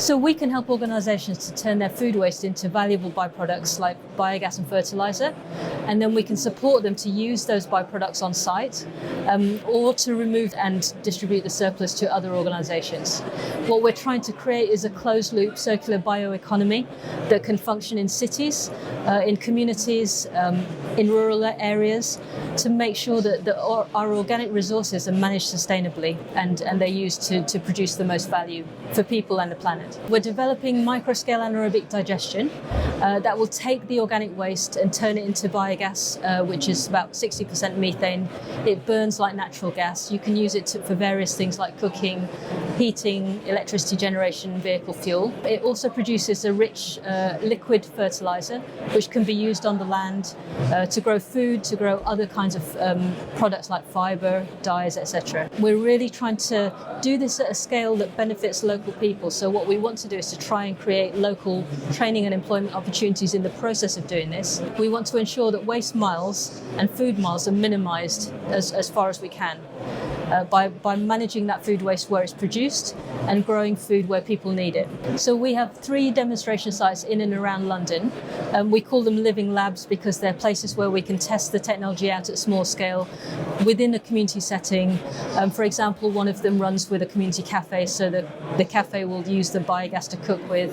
So we can help organisations to turn their food waste into valuable byproducts like biogas and fertiliser, and then we can support them to use those byproducts on site or to remove and distribute the surplus to other organisations. What we're trying to create is a closed-loop circular bioeconomy that can function in cities, in communities, in rural areas, to make sure that our organic resources are managed sustainably and they're used to produce the most value for people and the planet. We're developing microscale anaerobic digestion that will take the organic waste and turn it into biogas, which is about 60% methane. It burns like natural gas. You can use it for various things like cooking, heating, electricity generation, vehicle fuel. It also produces a rich liquid fertiliser, which can be used on the land to grow food, to grow other kinds of products like fibre, dyes, etc. We're really trying to do this at a scale that benefits local people. So what we want to do is to try and create local training and employment opportunities in the process of doing this. We want to ensure that waste miles and food miles are minimised as far as we can. By managing that food waste where it's produced and growing food where people need it. So we have 3 demonstration sites in and around London. We call them living labs because they're places where we can test the technology out at small scale within a community setting. For example, one of them runs with a community cafe, so the cafe will use the biogas to cook with.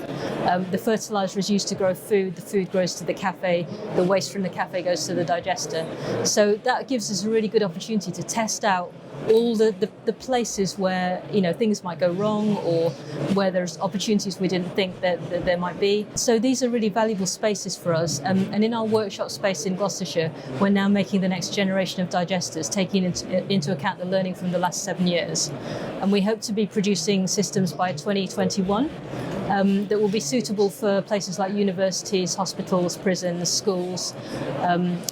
The fertiliser is used to grow food, the food goes to the cafe, the waste from the cafe goes to the digester. So that gives us a really good opportunity to test out all the places where things might go wrong or where there's opportunities we didn't think that there might be. So these are really valuable spaces for us. And in our workshop space in Gloucestershire, we're now making the next generation of digesters, taking into account the learning from the last 7 years. And we hope to be producing systems by 2021 that will be suitable for places like universities, hospitals, prisons, schools,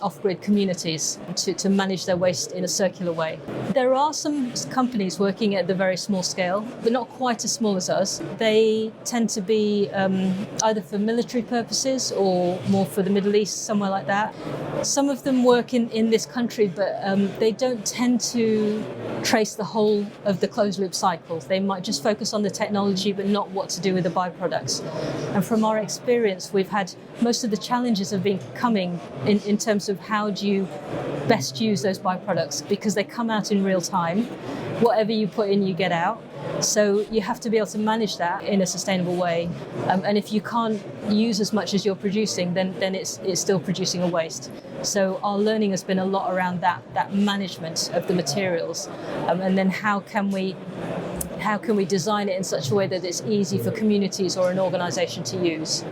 off-grid communities to manage their waste in a circular way. There are some companies working at the very small scale, but not quite as small as us. They tend to be either for military purposes or more for the Middle East, somewhere like that. Some of them work in this country, but they don't tend to trace the whole of the closed loop cycle. They might just focus on the technology, but not what to do with the byproducts. And from our experience, we've had most of the challenges have been coming in terms of how do you best use those byproducts, because they come out in real time. Whatever you put in, you get out. So you have to be able to manage that in a sustainable way. And if you can't use as much as you're producing, then it's still producing a waste. So our learning has been a lot around that management of the materials. And then how can we design it in such a way that it's easy for communities or an organisation to use?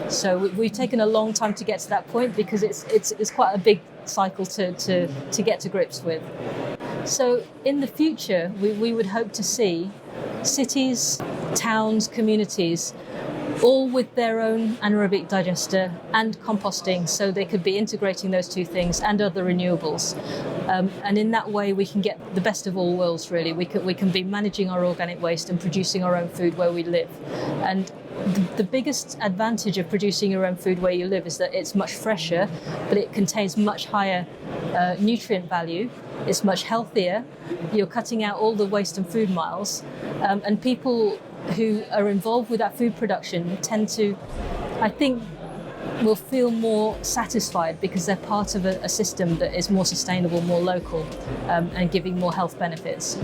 So we've taken a long time to get to that point because it's quite a big cycle to get to grips with. So in the future, we would hope to see cities, towns, communities, all with their own anaerobic digester and composting, so they could be integrating those 2 things and other renewables. And in that way, we can get the best of all worlds, really. We can be managing our organic waste and producing our own food where we live. And the biggest advantage of producing your own food where you live is that it's much fresher, but it contains much higher nutrient value. It's much healthier. You're cutting out all the waste and food miles. And people who are involved with that food production tend to, I think, will feel more satisfied because they're part of a system that is more sustainable, more local, and giving more health benefits.